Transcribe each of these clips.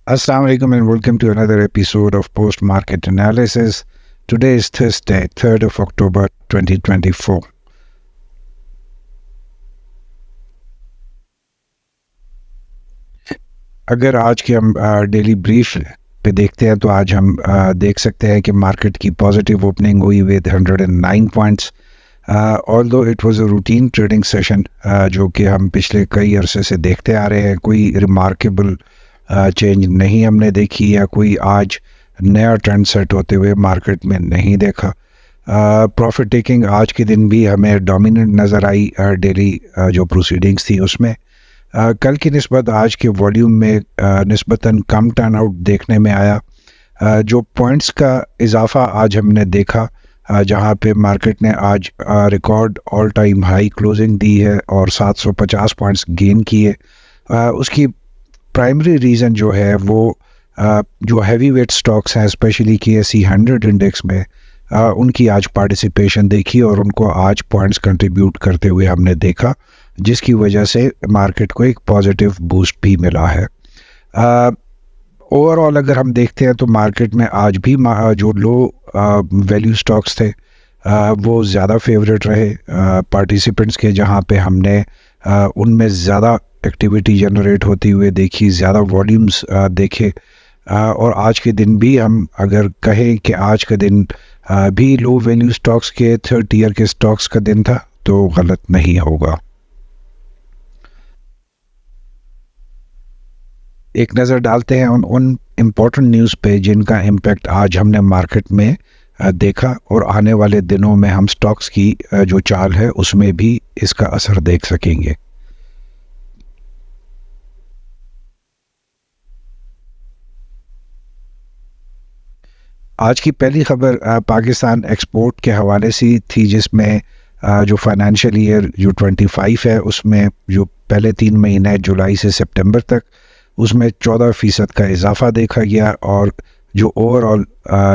Assalamu alaikum and welcome to another episode of Post Market Analysis. Today is Thursday, 3rd of October 2024. अगर आज के हम daily brief पे देखते हैं तो आज हम देख सकते हैं कि मार्केट की पॉजिटिव ओपनिंग हुई with 109 points. Although it was a routine trading session जो कि हम पिछले कई अरसे से देखते आ रहे हैं. कोई रिमार्केबल चेंज नहीं हमने देखी या कोई आज नया ट्रेंड सेट होते हुए मार्केट में नहीं देखा. प्रॉफिट टेकिंग आज के दिन भी हमें डोमिनेंट नज़र आई डेली जो प्रोसीडिंग्स थी उसमें. कल की निस्बत आज के वॉल्यूम में निस्बतन कम टर्न आउट देखने में आया. जो पॉइंट्स का इजाफा आज हमने देखा जहां पे मार्केट ने आज record all time high closing दी है और 750 पॉइंट्स गेन किए. उसकी प्राइमरी रीज़न जो है वो जो हैवी वेट स्टॉक्स हैं स्पेशली KSE 100 इंडेक्स में उनकी आज पार्टिसिपेशन देखी और उनको आज पॉइंट्स कंट्रीब्यूट करते हुए हमने देखा, जिसकी वजह से मार्केट को एक पॉजिटिव बूस्ट भी मिला है. ओवरऑल अगर हम देखते हैं तो मार्केट में आज भी जो लो वैल्यू स्टॉक्स थे वो ज़्यादा फेवरेट रहे पार्टिसिपेंट्स के, जहां पे हमने उनमें ज़्यादा एक्टिविटी जनरेट होती हुए देखी, ज़्यादा वॉल्यूम्स देखे. और आज के दिन भी हम अगर कहें कि आज का दिन भी लो वैल्यू स्टॉक्स के थर्ड टियर के स्टॉक्स का दिन था तो गलत नहीं होगा. एक नज़र डालते हैं उन इम्पोर्टेंट न्यूज़ पे जिनका इम्पैक्ट आज हमने मार्केट में देखा और आने वाले दिनों में हम स्टॉक्स की जो चाल है उसमें भी इसका असर देख सकेंगे. आज की पहली खबर पाकिस्तान एक्सपोर्ट के हवाले से थी, जिसमें जो फाइनेंशियल ईयर जो 25 है उसमें जो पहले 3 महीने जुलाई से सितंबर तक उसमें 14% का इजाफा देखा गया और जो ओवरऑल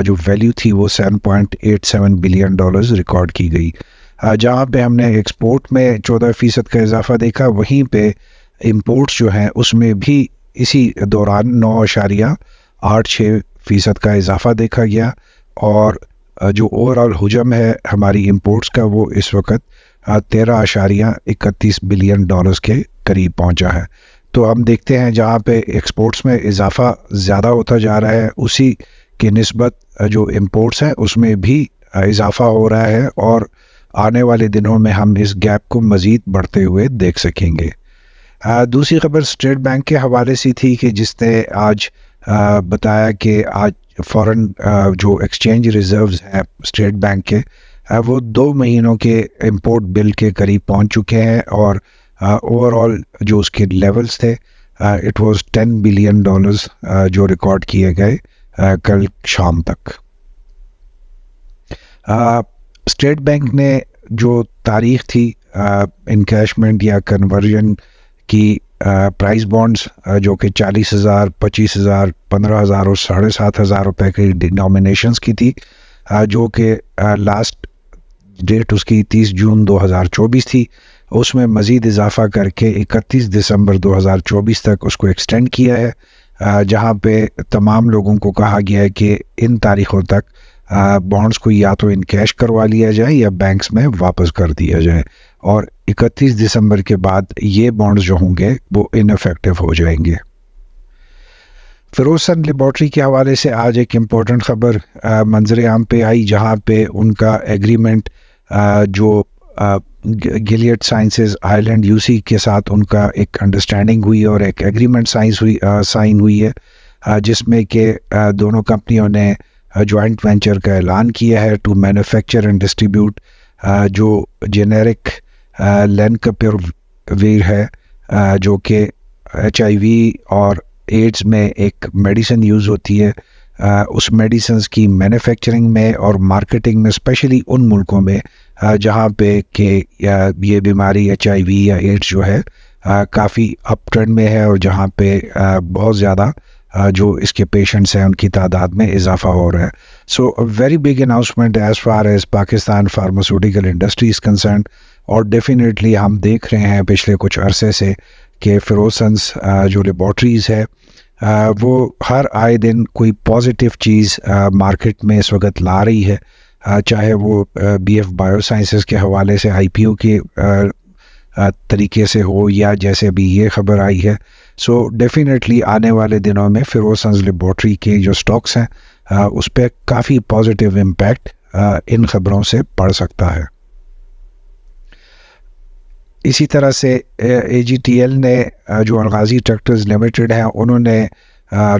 जो वैल्यू थी वो $7.87 बिलियन रिकॉर्ड की गई. जहाँ पे हमने एक्सपोर्ट में 14% का इजाफा देखा, वहीं पे इंपोर्ट्स जो हैं उसमें भी इसी दौरान 9.86% का इजाफा देखा गया और जो ओवरऑल हुजम है हमारी इंपोर्ट्स का वो इस वक्त 13.31 बिलियन डॉलर्स के करीब पहुंचा है. तो हम देखते हैं जहाँ पे एक्सपोर्ट्स में इजाफा ज़्यादा होता जा रहा है उसी के निस्बत जो इंपोर्ट्स हैं उसमें भी इजाफा हो रहा है और आने वाले दिनों में हम इस गैप को मज़ीद बढ़ते हुए देख सकेंगे. दूसरी खबर स्टेट बैंक के हवाले से थी कि जिसने आज बताया कि आज फॉरेन जो एक्सचेंज रिजर्व्स हैं स्टेट बैंक के वो 2 महीनों के इंपोर्ट बिल के करीब पहुंच चुके हैं और ओवरऑल जो उसके लेवल्स थे इट वाज $10 बिलियन जो रिकॉर्ड किए गए कल शाम तक. स्टेट बैंक ने जो तारीख थी इनकैशमेंट या कन्वर्जन की प्राइस बॉन्ड्स जो कि 40,000, 25,000, 15,000 और 7,500 रुपये की डिनोमिनेशंस की थी, जो कि लास्ट डेट उसकी 30 जून 2024 थी. उसमें मज़ीद इजाफा करके 31 दिसंबर 2024 तक उसको एक्सटेंड किया है, जहां पे तमाम लोगों को कहा गया है कि इन तारीख़ों तक बॉन्ड्स को या तो इनकैश करवा लिया जाए या बैंक्स में वापस कर दिया जाए और 31 दिसंबर के बाद ये बॉन्ड्स जो होंगे वो इनफेक्टिव हो जाएंगे. फिरोजसन लेबॉर्ट्री के हवाले से आज एक इम्पोर्टेंट खबर मंजर आम पे आई, जहाँ पे उनका एग्रीमेंट जो गिलियड साइंसेज आयरलैंड UC के साथ उनका एक अंडरस्टैंडिंग हुई और एक एग्रीमेंट साइन हुई है, जिसमें कि दोनों कंपनियों ने जॉइंट वेंचर का ऐलान किया है टू मैन्युफैक्चर एंड डिस्ट्रीब्यूट जो जेनेरिक लेनकपिरवीर है जो कि HIV और एड्स में एक मेडिसिन यूज़ होती है. उस मेडिसिन की मैन्युफैक्चरिंग में और मार्केटिंग में स्पेशली उन मुल्कों में जहाँ पे कि ये बीमारी HIV या एड्स जो है काफ़ी अप ट्रेंड में है और जहाँ पे बहुत ज़्यादा जो इसके पेशेंट्स हैं उनकी तादाद में इजाफा हो रहा है. So a very big announcement as far as Pakistan pharmaceutical industry is concern और डेफिनेटली हम देख रहे हैं पिछले कुछ अरसे से कि फिरोजसन्स जो लेबॉर्ट्रीज़ है वो हर आए दिन कोई पॉजिटिव चीज़ मार्केट में इस वक्त ला रही है, चाहे वो BF बायोसाइंसेस के हवाले से IPO के तरीके से हो, या जैसे अभी ये खबर आई है। सो डेफिनेटली आने वाले दिनों में फिरोजसंस लेबॉर्ट्री के जो स्टॉक्स हैं उस पर काफ़ी पॉजिटिव इम्पैक्ट इन खबरों से पड़ सकता है। इसी तरह से AGTL ने जो अलगाजी ट्रैक्टर्स लिमिटेड है, उन्होंने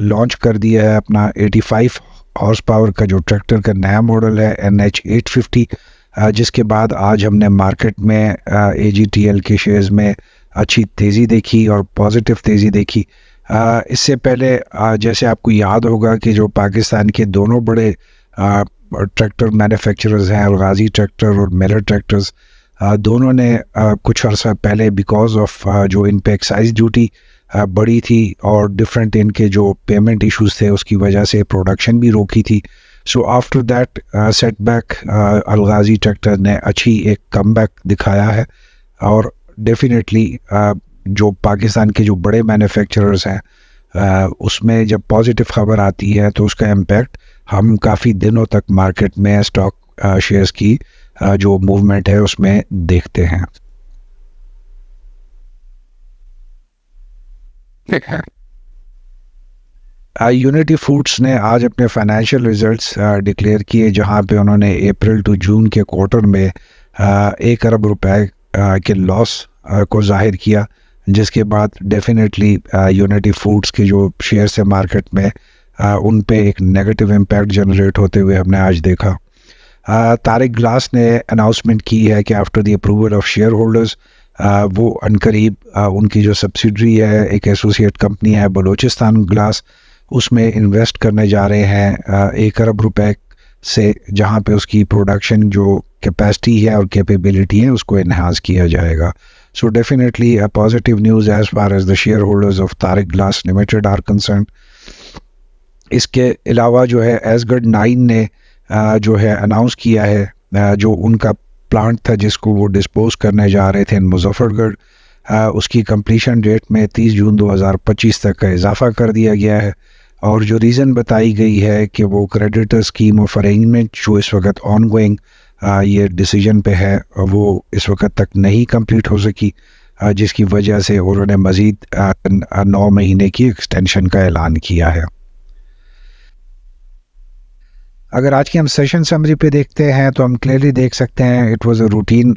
लॉन्च कर दिया है अपना 85 हॉर्स पावर का जो ट्रैक्टर का नया मॉडल है NH850, जिसके बाद आज हमने मार्केट में AGTL के शेयर्स में अच्छी तेज़ी देखी और पॉजिटिव तेज़ी देखी। इससे पहले जैसे आपको याद होगा कि जो पाकिस्तान के दोनों बड़े ट्रैक्टर मैन्युफैक्चरर्स हैं, अलगाजी ट्रैक्टर और मिलर ट्रैक्टर्स, दोनों ने कुछ अर्सा पहले बिकॉज ऑफ जो इन पे एक्साइज ड्यूटी बढ़ी थी और डिफरेंट इनके जो पेमेंट इश्यूज थे उसकी वजह से प्रोडक्शन भी रोकी थी। So after that setback Alghazi tractor ने अच्छी एक कमबैक दिखाया है, और डेफिनेटली जो पाकिस्तान के जो बड़े मैन्युफैक्चरर्स हैं उसमें जब पॉजिटिव खबर आती है तो उसका इम्पैक्ट हम काफ़ी दिनों तक मार्केट में स्टॉक शेयर्स की जो मूवमेंट है उसमें देखते हैं। यूनिटी फूड्स ने आज अपने फाइनेंशियल रिजल्ट्स डिक्लेयर किए, जहां पे उन्होंने अप्रैल टू जून के क्वार्टर में 1 अरब रुपए के लॉस को जाहिर किया, जिसके बाद डेफिनेटली यूनिटी फूड्स के जो शेयर्स है मार्केट में उन पे एक नेगेटिव इम्पैक्ट जनरेट होते हुए हमने आज देखा। तारिक ग्लास ने अनाउंसमेंट की है कि after the approval of share holders वो अनकरीब उनकी जो सब्सिडरी है, एक एसोसिएट कंपनी है बलोचिस्तान ग्लास, उसमें इन्वेस्ट करने जा रहे हैं 1 अरब रुपए से, जहां पे उसकी प्रोडक्शन जो कैपेसिटी है और कैपेबिलिटी है उसको इन्हांस किया जाएगा। So definitely a positive news as far as the shareholders of Tariq Glass Limited are concern. इसके अलावा जो है एसगढ़ 9 ने जो है अनाउंस किया है जो उनका प्लांट था जिसको वो डिस्पोज करने जा रहे थे इन मुजफ्फरगढ़, उसकी कंप्लीशन डेट में 30 जून 2025 तक का इजाफा कर दिया गया है। और जो रीज़न बताई गई है कि वो क्रेडिटर स्कीम ऑफ अरेंजमेंट जो इस वक्त ऑन गोइंग ये डिसीजन पे है, वो इस वक्त तक नहीं कंप्लीट हो सकी, जिसकी वजह से उन्होंने मज़ीद 9 महीने की एक्सटेंशन का ऐलान किया है। अगर आज की हम सेशन समरी पे देखते हैं तो हम क्लियरली देख सकते हैं इट वाज अ रूटीन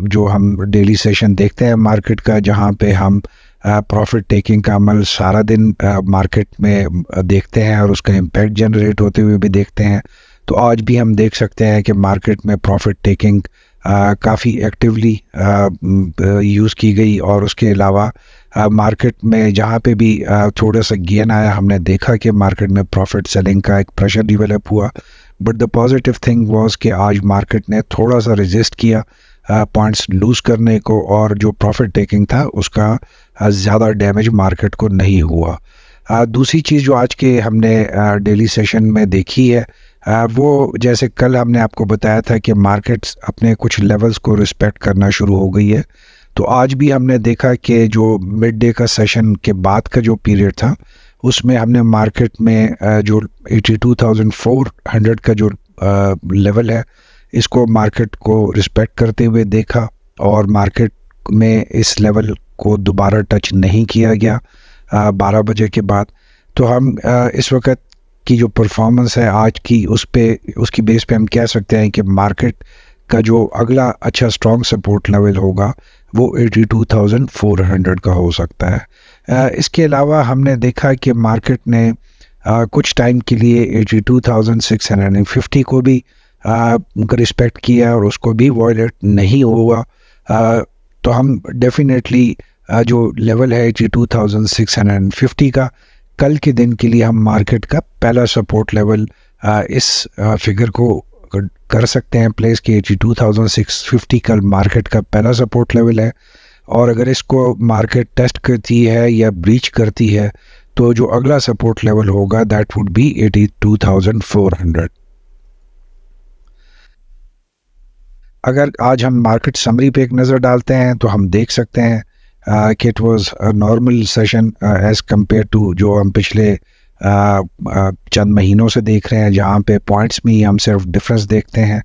जो हम डेली सेशन देखते हैं मार्केट का, जहां पे हम प्रॉफिट टेकिंग का अमल सारा दिन मार्केट में देखते हैं और उसका इम्पैक्ट जनरेट होते हुए भी देखते हैं। तो आज भी हम देख सकते हैं कि मार्केट में प्रॉफिट टेकिंग काफ़ी एक्टिवली यूज़ की गई, और उसके अलावा मार्केट में जहाँ पे भी थोड़ा सा गेन आया हमने देखा कि मार्केट में प्रॉफिट सेलिंग का एक प्रेशर डेवलप हुआ। But the positive thing was कि आज मार्केट ने थोड़ा सा रेजिस्ट किया पॉइंट्स लूज़ करने को, और जो प्रॉफिट टेकिंग था उसका ज़्यादा डैमेज मार्केट को नहीं हुआ। दूसरी चीज़ जो आज के हमने डेली सेशन में देखी है वो, जैसे कल हमने आपको बताया था कि मार्केट्स अपने कुछ लेवल्स को रिस्पेक्ट करना शुरू हो गई है, तो आज भी हमने देखा कि जो मिड डे का सेशन के बाद का जो पीरियड था उसमें हमने मार्केट में जो 82,400 का जो लेवल है इसको मार्केट को रिस्पेक्ट करते हुए देखा, और मार्केट में इस लेवल को दोबारा टच नहीं किया गया 12 बजे के बाद। तो हम इस वक्त की जो परफॉर्मेंस है आज की उसकी बेस पे हम कह सकते हैं कि मार्केट का जो अगला अच्छा स्ट्रॉन्ग सपोर्ट लेवल होगा वो 82,400 का हो सकता है। इसके अलावा हमने देखा कि मार्केट ने कुछ टाइम के लिए 82,650 को भी रिस्पेक्ट किया और उसको भी वॉयलेट नहीं हुआ। तो हम डेफिनेटली जो लेवल है 82,650 का कल के दिन के लिए हम मार्केट का पहला सपोर्ट लेवल इस फिगर को कर सकते हैं प्लेस कि 82,650 कल मार्केट का पहला सपोर्ट लेवल है, और अगर इसको मार्केट टेस्ट करती है या ब्रीच करती है तो जो अगला सपोर्ट लेवल होगा दैट वुड बी 82,400। अगर आज हम मार्केट समरी पे एक नज़र डालते हैं तो हम देख सकते हैं कि it was a normal session as compared to जो हम पिछले चंद महीनों से देख रहे हैं, जहाँ पे पॉइंट्स में ही हम सिर्फ डिफरेंस देखते हैं।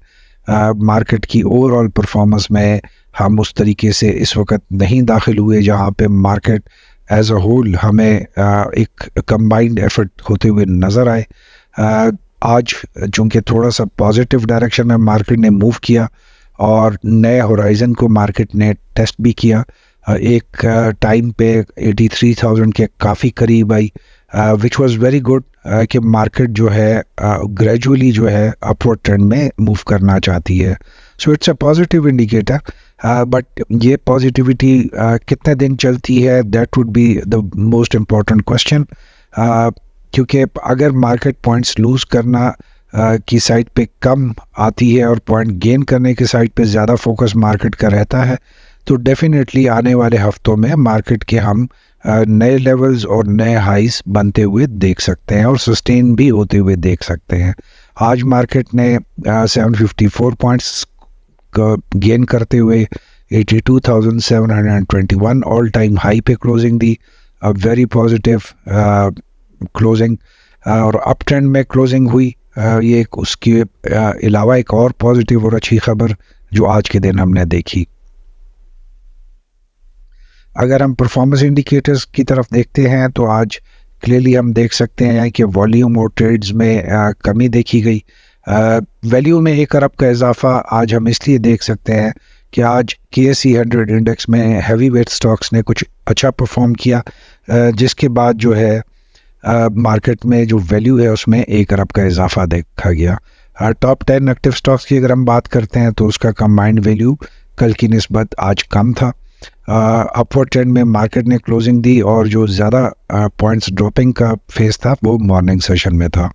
मार्केट की ओवरऑल परफॉर्मेंस में हम उस तरीके से इस वक्त नहीं दाखिल हुए जहाँ पे मार्केट एज अ होल हमें एक कंबाइंड एफर्ट होते हुए नज़र आए। आज चूँकि थोड़ा सा पॉजिटिव डायरेक्शन में मार्केट ने मूव किया और नए होराइज़न को मार्केट ने टेस्ट भी किया, एक टाइम पे 83,000 के काफ़ी करीब आई, विच वाज वेरी गुड कि मार्केट जो है ग्रेजुअली जो है अपवर्ड ट्रेंड में मूव करना चाहती है। So it's a positive indicator, but ये पॉजिटिविटी कितने दिन चलती है, that would be the most important question. क्योंकि अगर मार्केट पॉइंट्स लूज़ करना की साइड पे कम आती है और पॉइंट गेन करने की साइड पे ज़्यादा फोकस मार्केट का रहता है, तो डेफिनेटली आने वाले हफ्तों में मार्केट के हम नए लेवल्स और नए हाइस बनते हुए देख सकते हैं और सस्टेन भी होते हुए देख सकते हैं। आज मार्केट ने 754 पॉइंट्स गेन करते हुए 82,721 ऑल टाइम हाई पे closing the, a very positive closing, और अप ट्रेंड में क्लोजिंग हुई। ये उसके अलावा एक और पॉजिटिव और अच्छी खबर जो आज के दिन हमने देखी। अगर हम परफॉर्मेंस इंडिकेटर्स की तरफ देखते हैं तो आज क्लियरली हम देख सकते हैं कि वॉल्यूम और ट्रेड्स में कमी देखी गई। वैल्यू में 1 अरब का इजाफा आज हम इसलिए देख सकते हैं कि आज KSE 100 इंडेक्स में हैवी वेट स्टॉक्स ने कुछ अच्छा परफॉर्म किया, जिसके बाद जो है मार्केट में जो वैल्यू है उसमें 1 अरब का इजाफा देखा गया। टॉप 10 एक्टिव स्टॉक्स की अगर हम बात करते हैं तो उसका कंबाइंड वैल्यू कल की निस्बत आज कम था। अपवर्ड ट्रेंड में मार्केट ने क्लोजिंग दी और जो ज़्यादा पॉइंट्स ड्रॉपिंग का फेस था वो मॉर्निंग सेशन में था।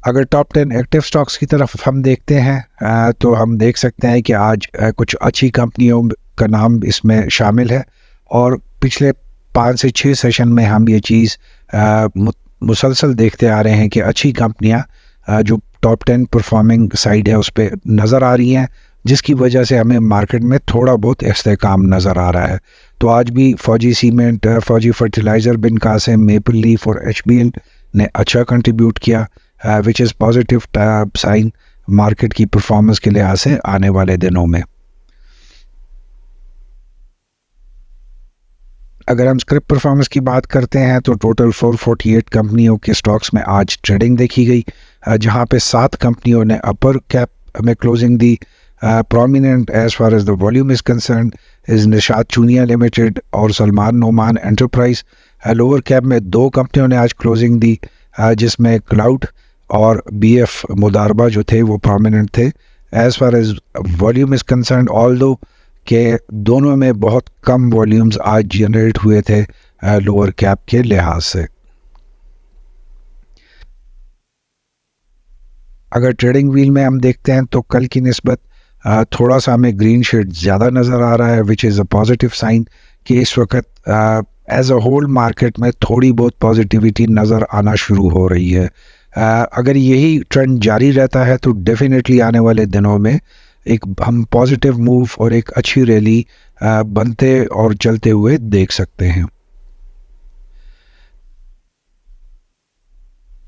अगर टॉप 10 एक्टिव स्टॉक्स की तरफ हम देखते हैं तो हम देख सकते हैं कि आज कुछ अच्छी कंपनियों का नाम इसमें शामिल है और पिछले 5 से 6 सेशन में हम ये चीज़ मुसलसल देखते आ रहे हैं कि अच्छी कंपनियां जो टॉप 10 परफॉर्मिंग साइड है उस पर नज़र आ रही हैं, जिसकी वजह से हमें मार्केट में थोड़ा बहुत इस्तेकाम नज़र आ रहा है। तो आज भी Fauji Cement, Fauji Fertiliser, Bin Qasim, Maple Leaf और HBL ने अच्छा कंट्रीब्यूट किया, which is positive sign market की परफॉर्मेंस के लिहाज से आने वाले दिनों में। अगर हम स्क्रिप्ट परफॉर्मेंस की बात करते हैं तो टोटल 448 कंपनियों के स्टॉक्स में आज ट्रेडिंग देखी गई, जहां पे 7 कंपनियों ने अपर कैप में क्लोजिंग दी। Prominent as far as the volume is concern is Nishat Chunian limited और Salman Noman enterprise. Lower cap में 2 कंपनियों ने आज क्लोजिंग दी, जिसमें क्लाउड और BF मुदारबा जो थे वो प्रोमिनेंट थे। As far as volume is concern, although के दोनों में बहुत कम वॉल्यूम्स आज जनरेट हुए थे लोअर कैप के लिहाज से। अगर ट्रेडिंग व्हील में हम देखते हैं तो कल की निस्बत थोड़ा सा हमें ग्रीन शेड ज़्यादा नज़र आ रहा है, which is a positive sign कि इस वक्त एज अ होल मार्केट में थोड़ी बहुत पॉजिटिविटी नज़र आना शुरू हो रही है। अगर यही ट्रेंड जारी रहता है तो डेफिनेटली आने वाले दिनों में एक हम पॉजिटिव मूव और एक अच्छी रैली बनते और चलते हुए देख सकते हैं।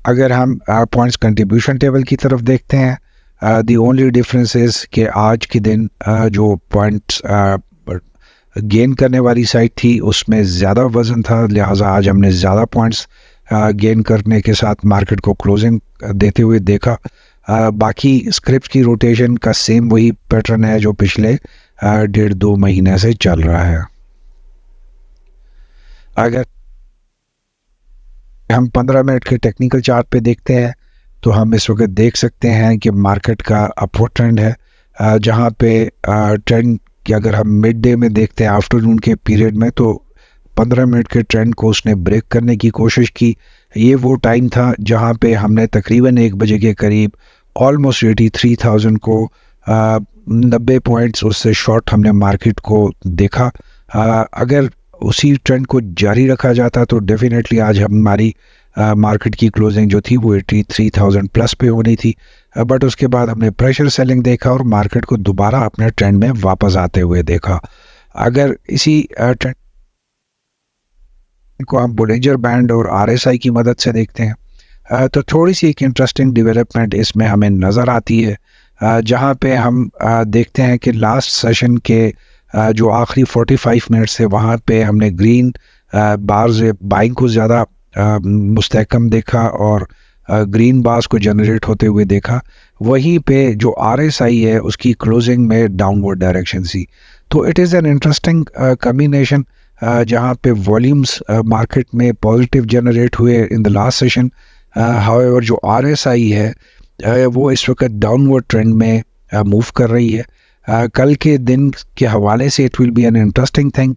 अगर हम पॉइंट्स कंट्रीब्यूशन टेबल की तरफ देखते हैं, द ओनली डिफरेंस इज़ कि आज के दिन जो पॉइंट्स गेन करने वाली साइड थी उसमें ज़्यादा वज़न था, लिहाजा आज हमने ज़्यादा पॉइंट्स गेन करने के साथ मार्केट को क्लोजिंग देते हुए देखा। बाकी स्क्रिप्ट की रोटेशन का सेम वही पैटर्न है जो पिछले 1.5-2 महीने से चल रहा है। अगर हम 15 मिनट के टेक्निकल चार्ट पे देखते हैं तो हम इस वक्त देख सकते हैं कि मार्केट का अपवर्ड ट्रेंड है, जहां पे ट्रेंड की अगर हम मिड डे में देखते हैं आफ्टरनून के पीरियड में तो 15 मिनट के ट्रेंड को उसने ब्रेक करने की कोशिश की। ये वो टाइम था जहां पे हमने तकरीबन 1 बजे के करीब ऑलमोस्ट 83,000 को 90 पॉइंट्स उससे शॉर्ट हमने मार्केट को देखा। अगर उसी ट्रेंड को जारी रखा जाता तो डेफिनेटली आज हमारी मार्केट की क्लोजिंग जो थी वो 83,000 प्लस पे होनी थी, बट उसके बाद हमने प्रेशर सेलिंग देखा और मार्केट को दोबारा अपने ट्रेंड में वापस आते हुए देखा। अगर इसी ट्रेंड को आप बोलिंजर बैंड और आरएसआई की मदद से देखते हैं तो थोड़ी सी एक इंटरेस्टिंग डेवलपमेंट इसमें हमें नज़र आती है, जहाँ पे हम देखते हैं कि लास्ट सेशन के जो आखिरी 45 मिनट्स थे वहाँ पे हमने ग्रीन बार्स बाइंग को ज़्यादा मुस्तहकम देखा और ग्रीन बार्स को जनरेट होते हुए देखा। वहीं पे जो आरएसआई है उसकी क्लोजिंग में डाउनवर्ड डायरेक्शन सी। तो it is an interesting combination जहाँ पे वॉल्यूम्स मार्केट में पॉजिटिव जनरेट हुए in the last session. However जो आरएसआई है वो इस वक्त डाउनवर्ड ट्रेंड में मूव कर रही है। कल के दिन के हवाले से it will be an interesting thing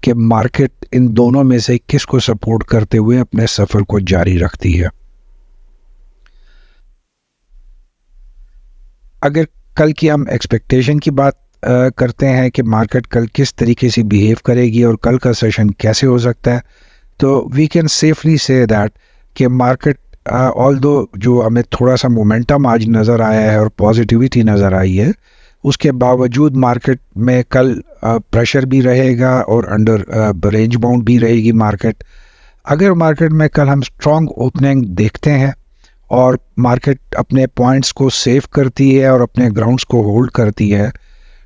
कि मार्केट इन दोनों में से किस को सपोर्ट करते हुए अपने सफ़र को जारी रखती है। अगर कल की हम एक्सपेक्टेशन की बात करते हैं कि मार्केट कल किस तरीके से बिहेव करेगी और कल का सेशन कैसे हो सकता है, तो we can safely say that कि मार्केट ऑल्दो जो हमें थोड़ा सा मोमेंटम आज नज़र आया है और पॉजिटिविटी नज़र आई है, उसके बावजूद मार्केट में कल प्रेशर भी रहेगा और अंडर रेंज बाउंड भी रहेगी मार्केट। अगर मार्केट में कल हम स्ट्रॉन्ग ओपनिंग देखते हैं और मार्केट अपने पॉइंट्स को सेव करती है और अपने ग्राउंड्स को होल्ड करती है,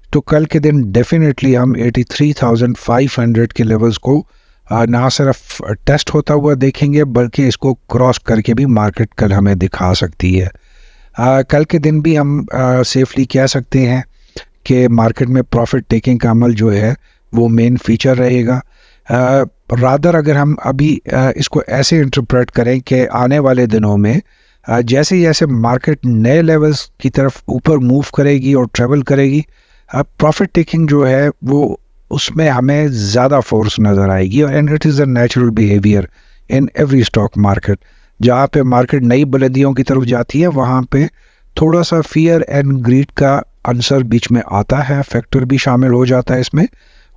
तो कल के दिन डेफिनेटली हम 83,500 के लेवल्स को ना सिर्फ टेस्ट होता हुआ देखेंगे बल्कि इसको क्रॉस करके भी मार्केट कल हमें दिखा सकती है। कल के दिन भी हम सेफली कह सकते हैं कि मार्केट में प्रॉफिट टेकिंग का अमल जो है वो मेन फीचर रहेगा। रादर अगर हम अभी इसको ऐसे इंटरप्रेट करें कि आने वाले दिनों में जैसे जैसे मार्केट नए लेवल्स की तरफ ऊपर मूव करेगी और ट्रेवल करेगी, प्रॉफिट टेकिंग जो है वो उसमें हमें ज़्यादा फोर्स नज़र आएगी। और and it is a natural behaviour in every stock market. जहाँ पे मार्केट नई बुलंदियों की तरफ जाती है वहाँ पे थोड़ा सा फियर एंड ग्रीड का आंसर बीच में आता है, फैक्टर भी शामिल हो जाता है इसमें,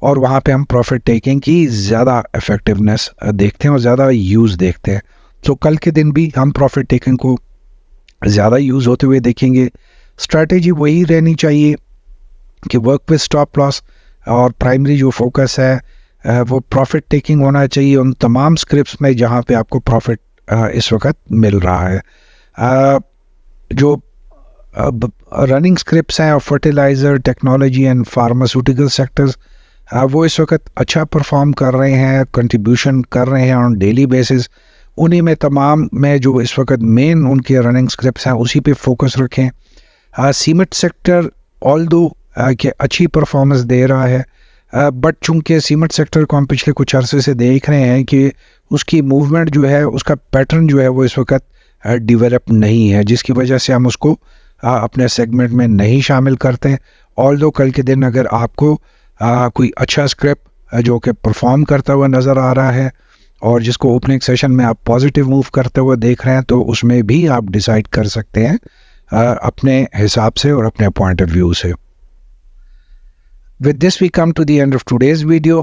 और वहाँ पे हम प्रॉफिट टेकिंग की ज़्यादा इफेक्टिवनेस देखते हैं और ज़्यादा यूज़ देखते हैं। तो कल के दिन भी हम प्रॉफिट टेकिंग को ज़्यादा यूज़ होते हुए देखेंगे। स्ट्रैटेजी वही रहनी चाहिए कि वर्क विद स्टॉप लॉस और प्राइमरी जो फोकस है वो प्रॉफिट टेकिंग होना चाहिए उन तमाम स्क्रिप्ट्स में जहाँ पे आपको प्रॉफिट इस वक्त मिल रहा है। जो रनिंग स्क्रिप्ट्स हैं और fertiliser, technology and pharmaceutical sectors वो इस वक्त अच्छा परफॉर्म कर रहे हैं, कंट्रीब्यूशन कर रहे हैं ऑन डेली बेसिस। उन्हीं में तमाम में जो इस वक्त मेन उनके रनिंग स्क्रिप्ट्स हैं उसी पे फोकस रखें। सीमेंट सेक्टर ऑल्दो कि अच्छी परफॉर्मेंस दे रहा है, बट चूंकि सीमेंट सेक्टर को हम पिछले कुछ अरसे से देख रहे हैं कि उसकी मूवमेंट जो है, उसका पैटर्न जो है वो इस वक्त डेवलप नहीं है, जिसकी वजह से हम उसको अपने सेगमेंट में नहीं शामिल करते। ऑल्दो कल के दिन अगर आपको कोई अच्छा स्क्रिप्ट जो कि परफॉर्म करता हुआ नज़र आ रहा है और जिसको ओपनिंग सेशन में आप पॉजिटिव मूव करते हुए देख रहे हैं, तो उसमें भी आप डिसाइड कर सकते हैं अपने हिसाब से और अपने पॉइंट ऑफ व्यू से। With this we come to the end of today's video.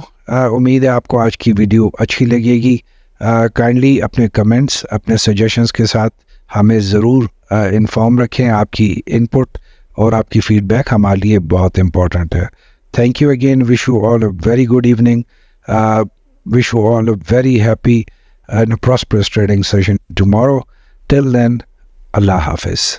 उम्मीद है आपको आज की वीडियो अच्छी लगेगी। काइंडली अपने कमेंट्स, अपने सजेशंस के साथ हमें ज़रूर इन्फॉर्म रखें। आपकी इनपुट और आपकी फीडबैक हमारे लिए बहुत इम्पोर्टेंट है। Thank you again. Wish you all a very good evening. Wish you all a very happy and prosperous trading session tomorrow. Till then, अल्लाह हाफिज़।